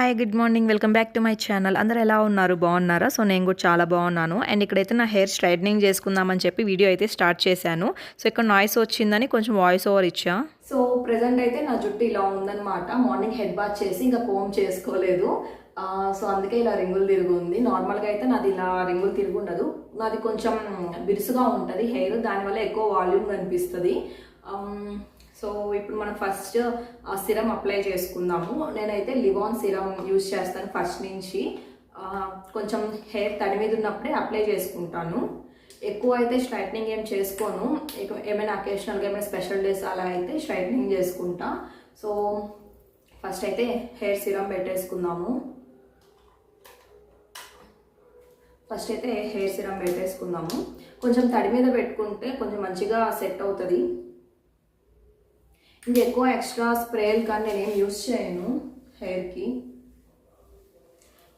Hi good morning welcome back to my channel. అందరూ ఎలా ఉన్నారు, బాగున్నారా? సో నేను కూడా చాలా బాగున్నాను. అండ్ ఇక్కడైతే నా హెయిర్ స్ట్రైట్నింగ్ చేసుకుందామని చెప్పి వీడియో అయితే స్టార్ట్ చేశాను. సో ఇక్కడ నాయిస్ వచ్చిందని కొంచెం వాయిస్ ఓవర్ ఇచ్చా. సో ప్రెజెంట్ అయితే నా జుట్టు ఇలా ఉందన్నమాట. మార్నింగ్ హెడ్ బాత్ చేసి ఇంకా కోమ్ చేసుకోలేదు. సో అందుకే ఇలా రింగులు తిరుగుంది. నార్మల్గా అయితే నాది ఇలా రింగులు తిరుగుండదు, నాది కొంచెం బిరుసుగా ఉంటుంది హెయిర్, దానివల్ల ఎక్కువ వాల్యూమ్ కనిపిస్తుంది. సో ఇప్పుడు మనం ఫస్ట్ సిరమ్ అప్లై చేసుకుందాము. నేనైతే లివాన్ సిరమ్ యూజ్ చేస్తాను ఫస్ట్ నుంచి. కొంచెం హెయిర్ తడి మీద ఉన్నప్పుడే అప్లై చేసుకుంటాను. ఎక్కువ అయితే స్ట్రైట్నింగ్ ఏం చేసుకోను, ఏమైనా అకేషనల్గా ఏమైనా స్పెషల్ డేస్ అలా అయితే స్ట్రైట్నింగ్ చేసుకుంటా. సో ఫస్ట్ అయితే హెయిర్ సిరమ్ పెట్టేసుకుందాము. కొంచెం తడి మీద పెట్టుకుంటే కొంచెం మంచిగా సెట్ అవుతుంది. ఇంకా ఎక్కువ ఎక్స్ట్రా స్ప్రేలు కానీ నేనేం యూజ్ చేయను హెయిర్కి.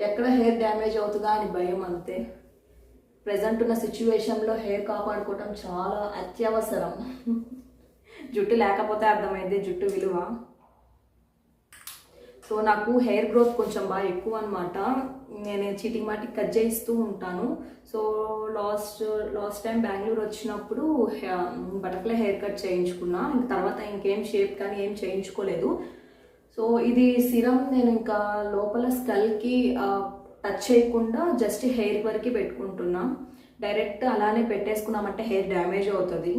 ఎక్కడ హెయిర్ డ్యామేజ్ అవుతుందా అని భయం అంతే. ప్రజెంట్ ఉన్న సిచ్యువేషన్లో హెయిర్ కాపాడుకోవటం చాలా అత్యవసరం. జుట్టు లేకపోతే అర్థమైంది జుట్టు విలువ. సో నాకు హెయిర్ గ్రోత్ కొంచెం బాగా ఎక్కువ అనమాట. నేను చీటింగ్ మాటికి కట్ చేయిస్తూ ఉంటాను. సో లాస్ట్ టైం బెంగళూరు వచ్చినప్పుడు బటర్ఫ్లై హెయిర్ కట్ చేయించుకున్నా. ఇంక తర్వాత ఇంకేం షేప్ కానీ ఏం చేయించుకోలేదు. సో ఇది సిరమ్ నేను ఇంకా లోపల స్కల్కి టచ్ చేయకుండా జస్ట్ హెయిర్ వరకు పెట్టుకుంటున్నా. డైరెక్ట్ అలానే పెట్టేసుకున్నామంటే హెయిర్ డ్యామేజ్ అవుతుంది.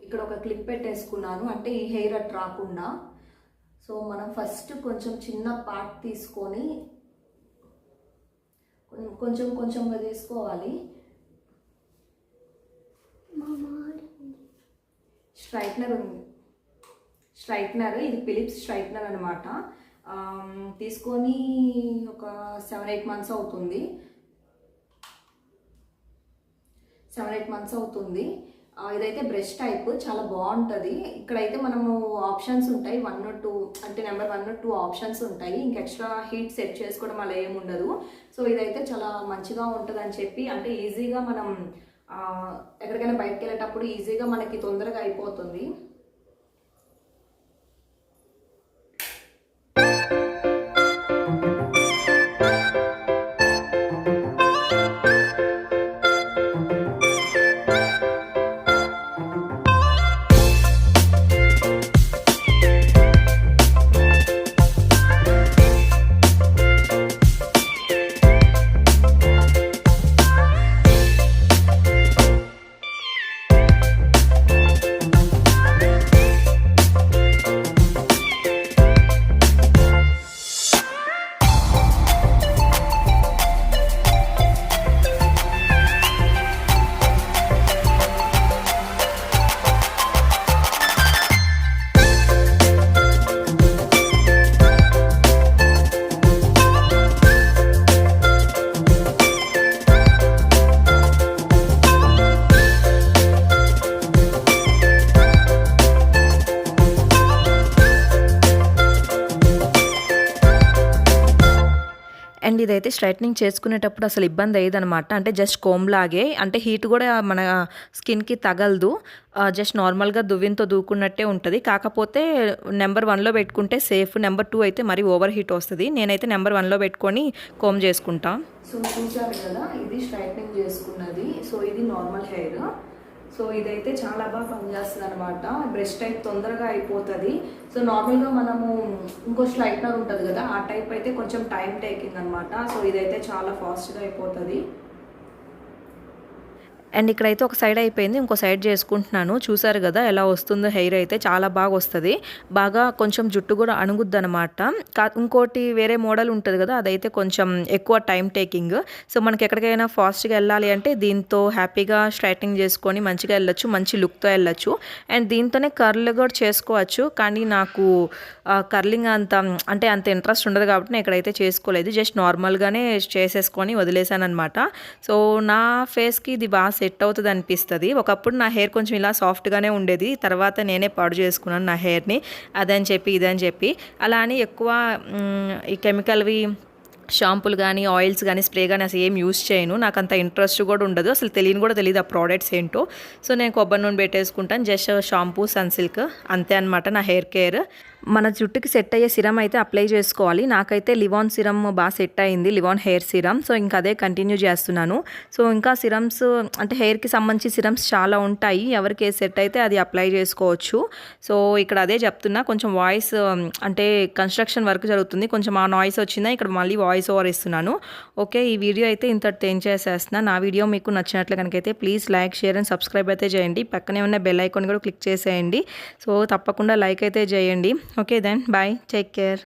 ఇక్కడ ఒక క్లిప్ పెట్టేసుకున్నాను, అంటే ఈ హెయిర్ అట్ రాకుండా. సో మనం ఫస్ట్ కొంచెం చిన్న పార్ట్ తీసుకొని కొంచెంగా తీసుకోవాలి. స్ట్రైట్నర్ ఇది ఫిలిప్స్ స్ట్రైట్నర్ అనమాట. తీసుకొని ఒక 7-8 మంత్స్ అవుతుంది. 7-8 మంత్స్ అవుతుంది. ఇదైతే బ్రష్ టైప్, చాలా బాగుంటుంది. ఇక్కడైతే మనము ఆప్షన్స్ ఉంటాయి, 1 or 2, అంటే నెంబర్ 1 or 2 ఆప్షన్స్ ఉంటాయి. ఇంక ఎక్స్ట్రా హీట్ సెట్ చేసుకోవడం అలా ఏమి ఉండదు. సో ఇదైతే చాలా మంచిగా ఉంటుంది అని చెప్పి, అంటే ఈజీగా మనం ఎక్కడికైనా బయటకు వెళ్ళేటప్పుడు ఈజీగా మనకి తొందరగా అయిపోతుంది. అండ్ ఇదైతే స్ట్రైట్నింగ్ చేసుకునేటప్పుడు అసలు ఇబ్బంది అయ్యేదనమాట. అంటే జస్ట్ కోమ్ లాగే, అంటే హీట్ కూడా మన స్కిన్కి తగలదు. జస్ట్ నార్మల్గా దువ్వింతో దూకున్నట్టే ఉంటుంది. కాకపోతే నెంబర్ 1లో పెట్టుకుంటే సేఫ్, నెంబర్ 2 అయితే మరీ ఓవర్ హీట్ వస్తుంది. నేనైతే నెంబర్ 1లో పెట్టుకొని కోమ్ చేసుకుంటా. సో చూసారు కదా, ఇది స్ట్రైట్నింగ్ చేసుకున్నది. సో ఇది నార్మల్ హెయిర్. సో ఇదైతే చాలా బాగా పనిచేస్తుంది అనమాట. బ్రష్ టైప్ తొందరగా అయిపోతుంది. సో నార్మల్గా మనము ఇంకో స్ట్రైట్నర్ ఉంటుంది కదా, ఆ టైప్ అయితే కొంచెం టైం టేకింగ్ అనమాట. సో ఇదైతే చాలా ఫాస్ట్గా అయిపోతుంది. అండ్ ఇక్కడైతే ఒక సైడ్ అయిపోయింది, ఇంకో సైడ్ చేసుకుంటున్నాను. చూసారు కదా ఎలా వస్తుందో హెయిర్ అయితే చాలా బాగా వస్తుంది. బాగా కొంచెం జుట్టు కూడా అణుగుద్ది అనమాట. ఇంకోటి వేరే మోడల్ ఉంటుంది కదా, అదైతే కొంచెం ఎక్కువ టైం టేకింగ్. సో మనకి ఎక్కడికైనా ఫాస్ట్గా వెళ్ళాలి అంటే దీంతో హ్యాపీగా స్ట్రైట్నింగ్ చేసుకొని మంచిగా వెళ్ళొచ్చు, మంచి లుక్తో వెళ్ళొచ్చు. అండ్ దీంతోనే కర్ల్ కూడా చేసుకోవచ్చు. కానీ నాకు కర్లింగ్ అంత ఇంట్రెస్ట్ ఉండదు కాబట్టి నేను ఇక్కడైతే చేసుకోలేదు. జస్ట్ నార్మల్గానే చేసేసుకొని వదిలేసాను అనమాట. సో నా ఫేస్కి ఇది బాగా సెట్ అవుతుంది అనిపిస్తుంది. ఒకప్పుడు నా హెయిర్ కొంచెం ఇలా సాఫ్ట్గానే ఉండేది, తర్వాత నేనే పాడు చేసుకున్నాను నా హెయిర్ని. అదని చెప్పి ఇదని చెప్పి అలా అని ఎక్కువ ఈ కెమికల్వి షాంపూలు కానీ ఆయిల్స్ కానీ స్ప్రే కానీ అసలు ఏం యూస్ చేయను. నాకు అంత ఇంట్రెస్ట్ కూడా ఉండదు, అసలు తెలియదు ఆ ప్రోడక్ట్స్ ఏంటో. సో నేను కొబ్బరి నూనె పెట్టేసుకుంటాను, జస్ట్ షాంపూ, సన్సిల్క్, అంతే అనమాట నా హెయిర్ కేర్. మన జుట్టుకి సెట్ అయ్యే సిరమ్ అయితే అప్లై చేసుకోవాలి. నాకైతే లివాన్ సిరమ్ బాగా సెట్ అయింది. Livon hair serum. సో ఇంకా అదే కంటిన్యూ చేస్తున్నాను. సో ఇంకా సిరమ్స్ అంటే హెయిర్‌కి సంబంధించి సిరమ్స్ చాలా ఉంటాయి. ఎవరికి ఏది సెట్ అయితే అది అప్లై చేసుకోవచ్చు. సో ఇక్కడ అదే చెప్తున్నా. కొంచెం వాయిస్ అంటే కన్‌స్ట్రక్షన్ వర్క్ జరుగుతుంది. కొంచెం ఆ నాయిస్ వచ్చిందా ఇక్కడ మళ్ళీ వాయిస్ ఓవర్ ఇస్తున్నాను. ఓకే. ఈ వీడియో అయితే ఇంతటితో ఎండ్ చేసేస్తున్నా. నా వీడియో మీకు నచ్చినట్లు కనుకైతే please like, share and subscribe అయితే చేయండి. పక్కనే ఉన్న బెల్ ఐకాన్ కూడా క్లిక్ చేసేయండి. సో తప్పకుండా లైక్ అయితే చేయండి. Okay then, bye. Take care.